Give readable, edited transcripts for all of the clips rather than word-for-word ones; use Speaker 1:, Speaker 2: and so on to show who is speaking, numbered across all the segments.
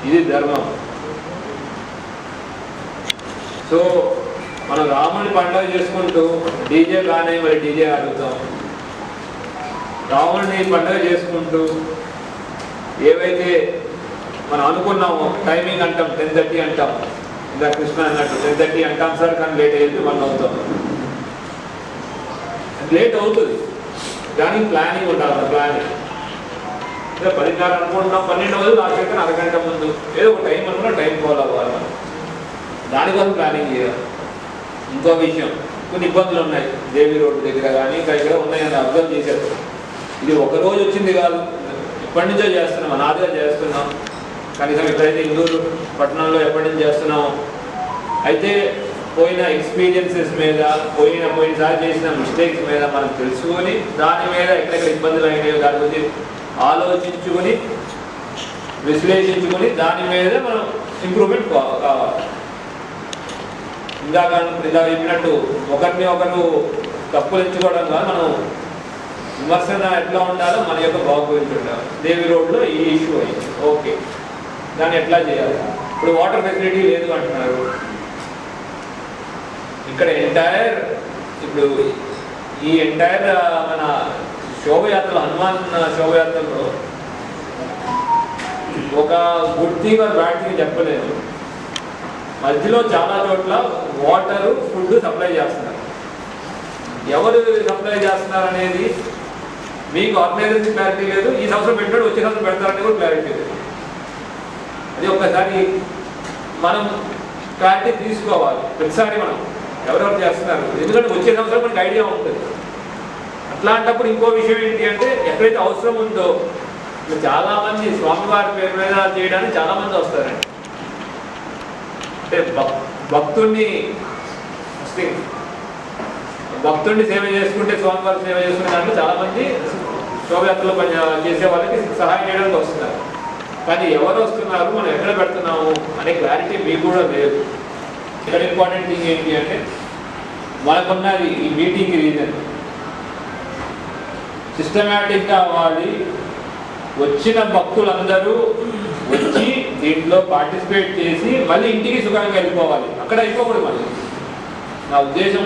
Speaker 1: ఇది ధర్మం. సో మనం రాముని పండుగ చేసుకుంటూ డీజే కానీ మరి డీజే ఆడుతాం, రాముడిని పండుగ చేసుకుంటూ ఏవైతే మనం అనుకున్నామో టైమింగ్ అంటాం 10:30 అంటాం, ఇంకా కృష్ణ అన్నట్టు 10:30 అంటాం సార్, కానీ లేట్ అయ్యేది 1 అవుతాం. లేట్ అవుతుంది, దానికి ప్లానింగ్ ఉండాలి. ప్లానింగ్ 10:30 అనుకుంటున్నాం, 12 అవ్వదు, లాస్ట్ అయితే అరగంట ముందు ఏదో ఒక టైం అనుకున్నా టైం ఫాలో అవ్వాలి. దానికోసం ప్లానింగ్ చేయాలి. ఇంకో విషయం, కొన్ని ఇబ్బందులు ఉన్నాయి దేవి రోడ్డు దగ్గర కానీ ఇంకా ఇక్కడ ఉన్నాయని అబ్జర్వ్ చేశారు. ఇది ఒకరోజు వచ్చింది కాదు, ఎప్పటి నుంచో చేస్తున్నాం, అనాదిగా చేస్తున్నాం. కనీసం ఎప్పుడైతే ఇందూరు పట్టణంలో ఎప్పటి నుంచి చేస్తున్నాం. అయితే పోయిన ఎక్స్పీరియన్సెస్ మీద పోయినసారి చేసిన మిస్టేక్స్ మీద మనం తెలుసుకొని దాని మీద ఎక్కడెక్కడ ఇబ్బందులు అయినాయో దాని గురించి ఆలోచించుకొని విశ్లేషించుకొని దాని మీద మనం ఇంప్రూవ్మెంట్ కావాలి. ఇందాక చెప్పినట్టు ఒకరిని ఒకరు తప్పులు ఎంచుకోవడం కాదు, మనం విమర్శన ఎట్లా ఉండాలో మన యొక్క బాగు గురించి ఉండాలి. దేవి రోడ్లో ఈ ఇష్యూ అయింది, ఓకే, దాన్ని ఎట్లా చేయాలి. ఇప్పుడు వాటర్ ఫెసిలిటీ లేదు అంటున్నారు. ఇక్కడ ఇప్పుడు ఈ ఎంటైర్ మన శోభయాత్రలో, హనుమాన్ శోభయాత్రలో ఒక good thing or bad thing చెప్పలేదు. మధ్యలో చాలా చోట్ల వాటర్ ఫుడ్ సప్లై చేస్తున్నారు. ఎవరు సప్లై చేస్తున్నారు అనేది మీకు ఆర్గనైజేషన్ క్లారిటీ లేదు. ఈ సంవత్సరం పెట్టాడు, వచ్చే సంవత్సరం పెడతారని కూడా క్లారిటీ లేదు. అది ఒక్కసారి మనం క్లారిటీ తీసుకోవాలి. ప్రతిసారి మనం ఎవరెవరు చేస్తున్నారు, ఎందుకంటే వచ్చే సంవత్సరం మనకు ఐడియా ఉంటుంది. అట్లాంటప్పుడు ఇంకో విషయం ఏంటి అంటే, ఎక్కడైతే అవసరం ఉందో చాలామంది స్వామివారి పేరు మీద చేయడానికి చాలామంది వస్తారండి. అంటే భక్తుడిని సేవ చేసుకుంటే, స్వామివారి సేవ చేసుకునే దాంట్లో చాలామంది శోభయాత్రలో చేసే వాళ్ళకి సహాయం చేయడానికి వస్తున్నారు. కానీ ఎవరు వస్తున్నారు, మనం ఎక్కడ పెడుతున్నాము అనే క్లారిటీ మీకు కూడా లేదు. ఇక్కడ ఇంపార్టెంట్ థింగ్ ఏంటి అంటే, మనకున్నది ఈ మీటింగ్ రీజన్ సిస్టమేటిక్గా అవ్వాలి. వచ్చిన భక్తులందరూ వచ్చి దీంట్లో పార్టిసిపేట్ చేసి మళ్ళీ ఇంటికి సుఖంగా వెళ్ళిపోవాలి. అక్కడ అయిపోకూడదు. మళ్ళీ నా ఉద్దేశం,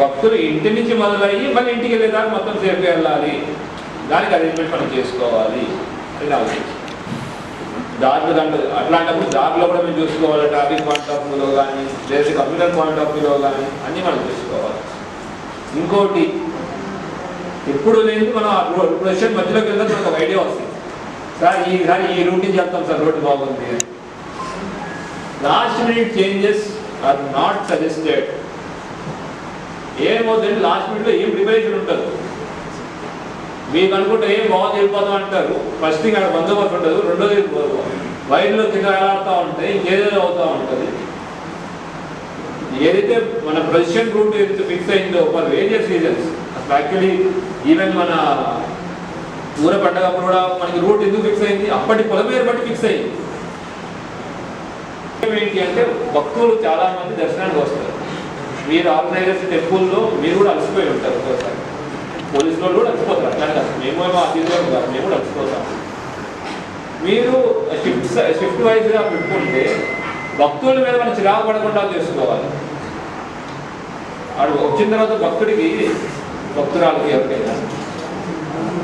Speaker 1: భక్తులు ఇంటి నుంచి మొదలయ్యి మళ్ళీ ఇంటికి వెళ్ళేదాకా మొత్తం సేఫ్గా వెళ్ళాలి. దానికి అరేంజ్మెంట్ మనం చేసుకోవాలి అని నా ఉద్దేశం. అట్లాంటప్పుడు దారిలో కూడా మేము చూసుకోవాలి. ట్రాఫిక్ పాయింట్ ఆఫ్ వ్యూలో కానీ, లేదా కంప్యూటర్ పాయింట్ ఆఫ్ వ్యూలో కానీ అన్నీ మనం చూసుకోవాలి. ఇంకోటి, ఎప్పుడు లేదు మనం ఆ ప్రొసెషన్ మధ్యలోకి వెళ్తే మనకు ఒక ఐడియా వస్తుంది. సార్ ఈసారి ఈ రూట్ నుంచి చెప్తాం సార్, రోడ్డు బాగుంది. Last minute changes are not suggested. ఏమవుతుంది, లాస్ట్ మినిట్లో ఏం ప్రిపరేషన్ ఉంటుంది. మీకు అనుకుంటే ఏం బాగుంది వెళ్ళిపోతాం అంటారు. ఫస్ట్ థింగ్ అక్కడ బందోబస్తు ఉండదు. రెండోది వైర్లో కింద ఆడుతూ ఉంటాయి, ఇంకేదో అవుతూ ఉంటుంది. ఏదైతే మన ప్రొసెషన్ రూట్ ఏదైతే ఫిక్స్ అయిందో ఫర్ వేరియస్ రీజన్స్, అసలు యాక్చువల్లీ ఈవెన్ మన ఊర పండగప్పుడు కూడా మనకి రూట్ ఎందుకు ఫిక్స్ అయింది, అప్పటి పొలమేరు బట్టి ఫిక్స్ అయింది. ఏంటి అంటే, భక్తులు చాలా మంది దర్శనానికి వస్తారు. మీరు ఆర్గనైజర్స్ టెంపుల్లో మీరు కూడా అలసిపోయి ఉంటారు. ఒక్కోసారి పోలీసు వాళ్ళు కూడా అలసిపోతారు. అట్లా కాదు, మేమేమో అతిథులు కాదు, మేము కూడా అలసిపోతాం. మీరు షిఫ్ట్ వైజ్గా పెట్టుకుంటే భక్తుల మీద మనం చిరాకు పడకుండా చేసుకోవాలి. వాడు వచ్చిన తర్వాత భక్తురాలకి ఎవరికైనా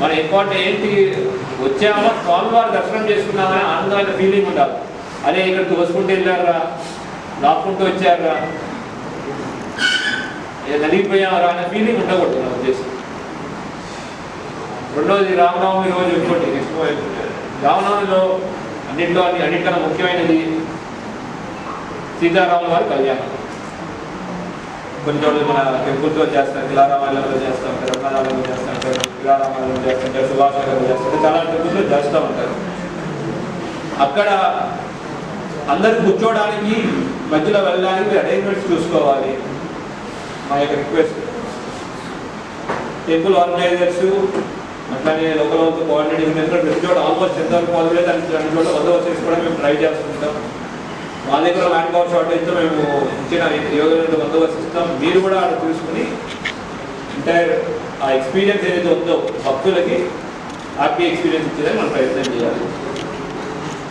Speaker 1: మన ఇంపార్టెంట్ ఏంటి, వచ్చామా స్వామివారి దర్శనం చేసుకున్నామని ఆనందమైన ఫీలింగ్ ఉండాలి. అదే ఇక్కడ తోసుకుంటూ వెళ్ళారా, లాక్కుంటూ వచ్చారా, నలిగిపోయారా అనే ఫీలింగ్ ఉండకూడదు నా ఉద్దేశం. రెండోది, రామనవమి రోజు ఇంకోటి రామనవమిలో అన్నింటికన్నా ముఖ్యమైనది సీతారాముల వారి కళ్యాణం. కొన్ని చోట్ల మన టెంపుల్తో చేస్తారు, కిలారామాలలో చేస్తూ ఉంటారు, రత్నాలలో చేస్తూ ఉంటారు, కిలారామాలలో చేస్తుంటారు, సుభాషలో చేస్తుంటారు, చాలా టెంపుల్లో చేస్తూ ఉంటారు. అక్కడ అందరు కూర్చోవడానికి, మధ్యలో వెళ్ళడానికి అరేంజ్మెంట్స్ చూసుకోవాలి. మా యొక్క రిక్వెస్ట్, టెంపుల్ ఆర్గనైజర్స్ అట్లానే లోకల్ కోఆర్డినేటింగ్ ప్రతి చోట ఆల్మోస్ట్ ఎంతవరకు మొదలైతే అన్ని చోట బందోబస్తు చేసుకోవడం మేము ట్రై చేస్తుంటాం. మా దగ్గర ల్యాండ్ పవర్ షార్టేజ్తో మేము ఇచ్చిన యోగ బందోబస్తు ఇస్తాం. మీరు కూడా అక్కడ చూసుకుని ఎంటైర్ ఆ ఎక్స్పీరియన్స్ ఏదైతే ఉందో భక్తులకి హ్యాపీ ఎక్స్పీరియన్స్ ఇచ్చేదని మనం ప్రయత్నం చేయాలి.